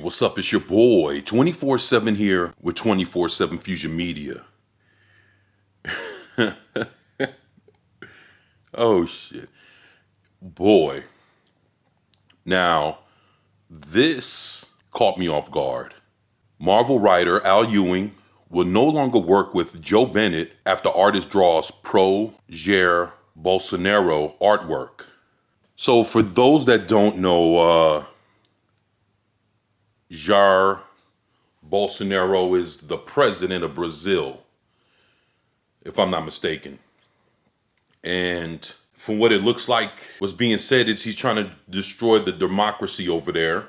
what's up? It's your boy, 24/7 here with 24/7 Fusion Media. Oh, shit. Boy. Now, this caught me off guard. Marvel writer Al Ewing will no longer work with Joe Bennet after artist draws Pro-Jair Bolsonaro artwork. So for those that don't know, Jair Bolsonaro is the president of Brazil, if I'm not mistaken. And from what it looks like, what's being said is he's trying to destroy the democracy over there,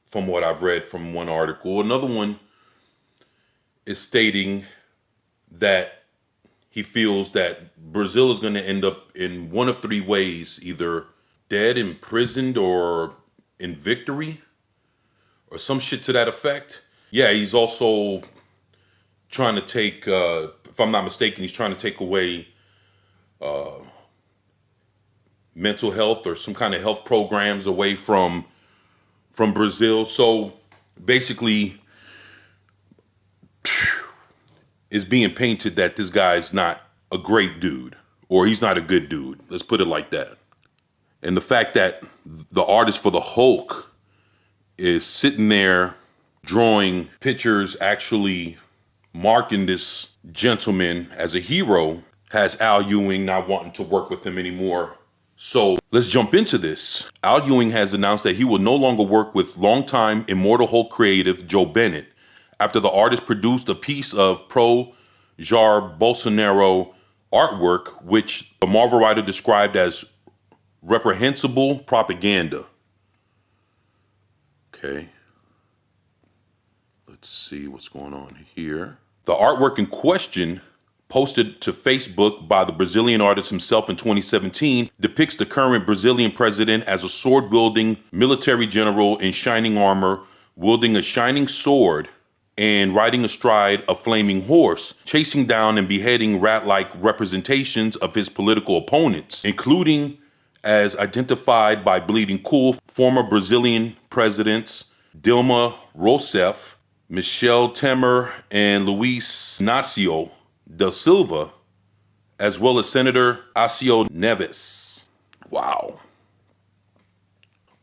from what I've read from one article. Another one is stating that he feels that Brazil is going to end up in one of three ways, either dead, imprisoned, or in victory, or some shit to that effect. Yeah, he's also trying to take, if I'm not mistaken, he's trying to take away mental health or some kind of health programs away from Brazil. So basically, it's being painted that this guy's not a great dude, or he's not a good dude. Let's put it like that. And the fact that the artist for the Hulk is sitting there drawing pictures, actually marking this gentleman as a hero, has Al Ewing not wanting to work with him anymore. So let's jump into this. Al Ewing has announced that he will no longer work with longtime Immortal Hulk creative Joe Bennet after the artist produced a piece of Pro-Jair Bolsonaro artwork, which the Marvel writer described as reprehensible propaganda. Okay. Let's see what's going on here. The artwork in question, posted to Facebook by the Brazilian artist himself in 2017, depicts the current Brazilian president as a sword-wielding military general in shining armor, wielding a shining sword and riding astride a flaming horse, chasing down and beheading rat-like representations of his political opponents, including, as identified by Bleeding Cool, former Brazilian presidents Dilma Rousseff, Michel Temer, and Luiz Inácio da Silva, as well as Senator Aécio Neves. Wow.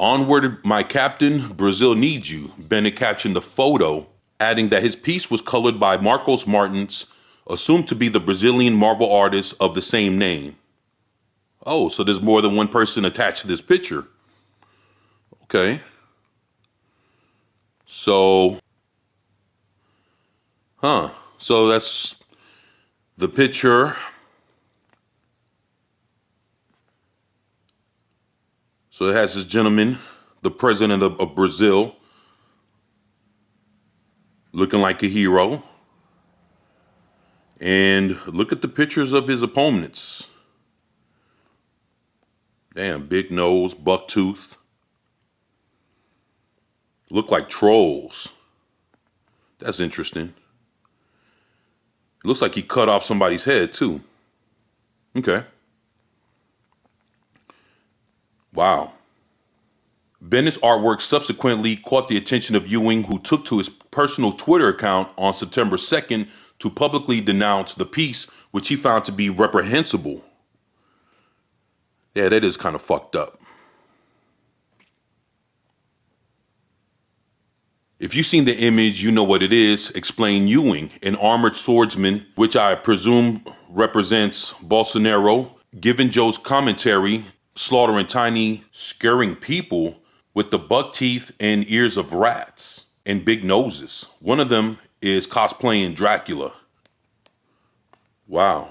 Onward, my captain, Brazil needs you, Bennet captioned the photo, adding that his piece was colored by Marcos Martins, assumed to be the Brazilian Marvel artist of the same name. Oh, so there's more than one person attached to this picture. Okay. So, so that's the picture. So it has this gentleman, the president of Brazil, looking like a hero. And look at the pictures of his opponents. Damn, big nose, buck tooth. Look like trolls. That's interesting. It looks like he cut off somebody's head too. Okay. Wow. Bennett's artwork subsequently caught the attention of Ewing, who took to his personal Twitter account on September 2nd to publicly denounce the piece, which he found to be reprehensible. Yeah, that is kind of fucked up. If you've seen the image, you know what it is, explained Ewing, an armored swordsman, which I presume represents Bolsonaro, given Joe's commentary, slaughtering tiny, scaring people with the buck teeth and ears of rats and big noses. One of them is cosplaying Dracula. Wow.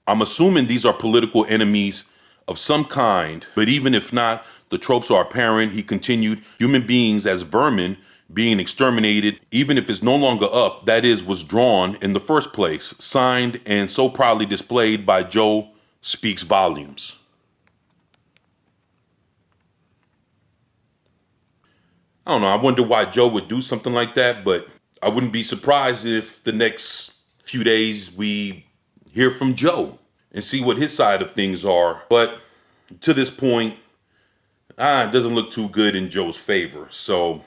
I'm assuming these are political enemies of some kind, but even if not, the tropes are apparent. He continued, human beings as vermin being exterminated, even if it's no longer up, that is, was drawn in the first place, signed and so proudly displayed by Joe, speaks volumes. I don't know, I wonder why Joe would do something like that, but I wouldn't be surprised if the next few days we hear from Joe and see what his side of things are. But to this point, it doesn't look too good in Joe's favor. So,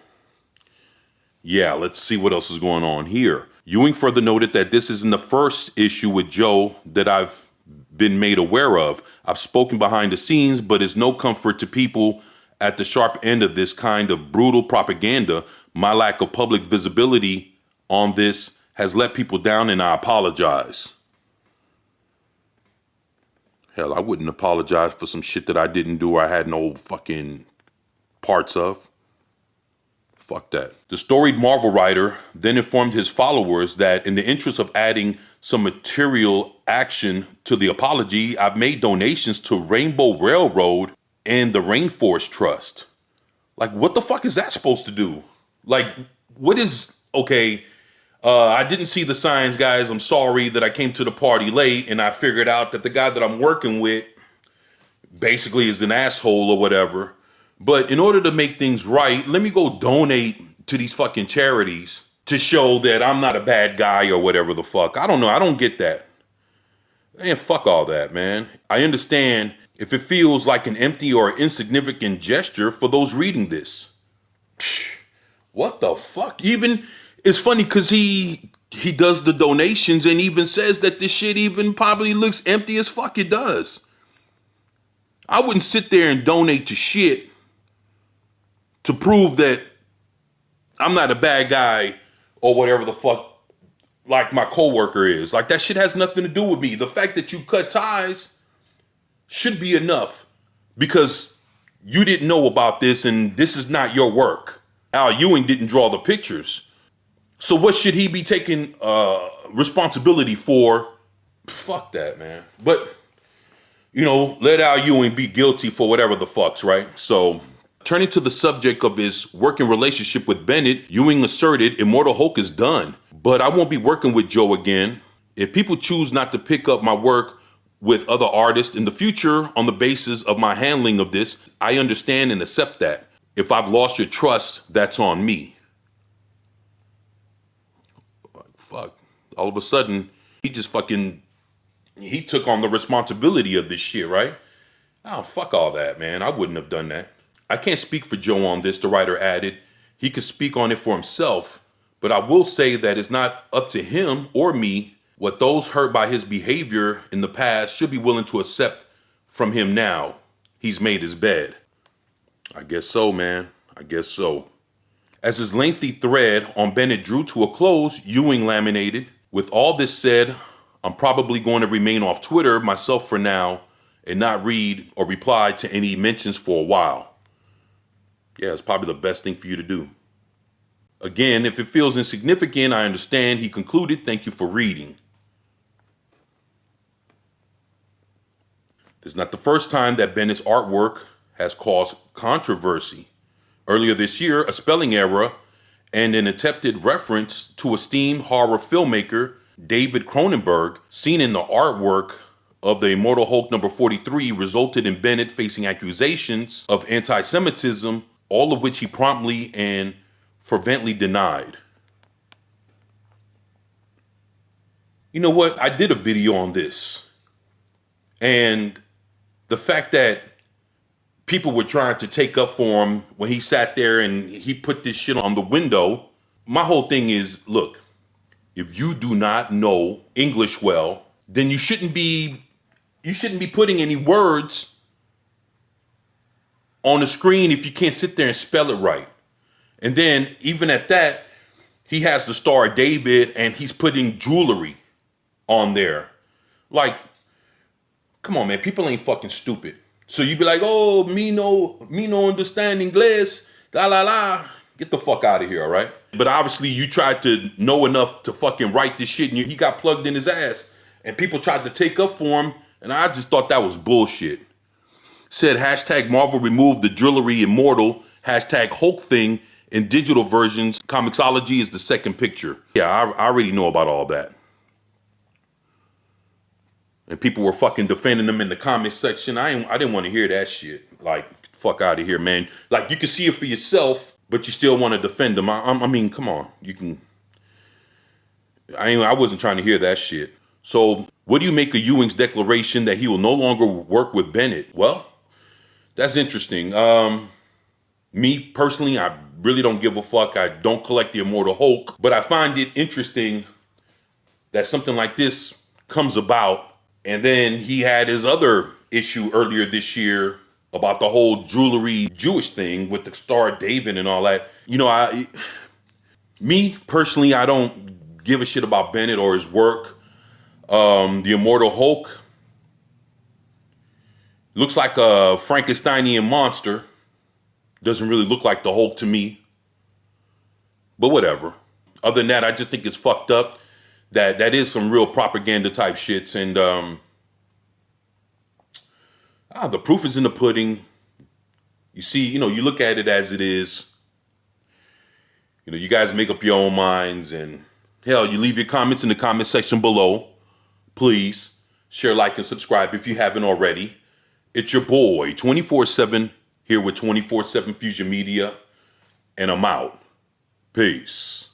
yeah, let's see what else is going on here. Ewing further noted that this isn't the first issue with Joe that I've been made aware of. I've spoken behind the scenes, but it's no comfort to people at the sharp end of this kind of brutal propaganda. My lack of public visibility on this has let people down, and I apologize. Hell, I wouldn't apologize for some shit that I didn't do or I had no fucking parts of. Fuck that. The storied Marvel writer then informed his followers that in the interest of adding some material action to the apology, I've made donations to Rainbow Railroad and the Rainforest Trust. Like, what the fuck is that supposed to do? Like, what is, okay, I didn't see the signs, guys. I'm sorry that I came to the party late and I figured out that the guy that I'm working with basically is an asshole or whatever. But in order to make things right, let me go donate to these fucking charities to show that I'm not a bad guy or whatever the fuck. I don't know. I don't get that. Man, fuck all that, man. I understand if it feels like an empty or insignificant gesture for those reading this. What the fuck? Even, it's funny because he does the donations and even says that this shit even probably looks empty as fuck. It does. I wouldn't sit there and donate to shit to prove that I'm not a bad guy or whatever the fuck like my coworker is. Like, that shit has nothing to do with me. The fact that you cut ties should be enough because you didn't know about this and this is not your work. Al Ewing didn't draw the pictures. So what should he be taking responsibility for? Fuck that, man. But, you know, let Al Ewing be guilty for whatever the fucks, right? So, turning to the subject of his working relationship with Bennet, Ewing asserted Immortal Hulk is done, but I won't be working with Joe again. If people choose not to pick up my work with other artists in the future on the basis of my handling of this, I understand and accept that. If I've lost your trust, that's on me. Like, fuck. All of a sudden, he took on the responsibility of this shit, right? Oh, fuck all that, man. I wouldn't have done that. I can't speak for Joe on this, the writer added. He could speak on it for himself, but I will say that it's not up to him or me what those hurt by his behavior in the past should be willing to accept from him now. He's made his bed. I guess so, man. I guess so. As his lengthy thread on Bennet drew to a close, Ewing laminated, with all this said, I'm probably going to remain off Twitter myself for now and not read or reply to any mentions for a while. Yeah, it's probably the best thing for you to do. Again, if it feels insignificant, I understand. He concluded, thank you for reading. This is not the first time that Bennett's artwork has caused controversy. Earlier this year, a spelling error and an attempted reference to esteemed horror filmmaker David Cronenberg, seen in the artwork of the Immortal Hulk number 43, resulted in Bennet facing accusations of anti-Semitism, all of which he promptly and fervently denied. You know what? I did a video on this. And the fact that people were trying to take up for him when he sat there and he put this shit on the window, my whole thing is, look, if you do not know English well, then you shouldn't be putting any words on the screen if you can't sit there and spell it right. And then even at that, he has the Star of David and he's putting jewelry on there. Like, come on, man, people ain't fucking stupid. So you be like, oh, me no understand English, la la la. Get the fuck out of here, all right? But obviously you tried to know enough to fucking write this shit and he got plugged in his ass. And people tried to take up for him, and I just thought that was bullshit. Said hashtag Marvel removed the jewelry immortal, hashtag Hulk thing in digital versions. Comixology is the second picture. Yeah, I already know about all that. And people were fucking defending them in the comments section. I didn't want to hear that shit. Like, fuck out of here, man. Like, you can see it for yourself, but you still want to defend them. I mean, come on. You can. I wasn't trying to hear that shit. So, what do you make of Ewing's declaration that he will no longer work with Bennet? Well, That's interesting. Me personally, I really don't give a fuck. I don't collect the Immortal Hulk, but I find it interesting that something like this comes about. And then he had his other issue earlier this year about the whole jewelry Jewish thing with the Star of David and all that. Me personally, I don't give a shit about Bennet or his work. The Immortal Hulk looks like a Frankensteinian monster. Doesn't really look like the Hulk to me. But whatever. Other than that, I just think it's fucked up. That is some real propaganda type shits. And the proof is in the pudding. You see, you look at it as it is. You guys make up your own minds. And hell, you leave your comments in the comment section below. Please share, like, and subscribe if you haven't already. It's your boy, 24/7, here with 24/7 Fusion Media. And I'm out. Peace.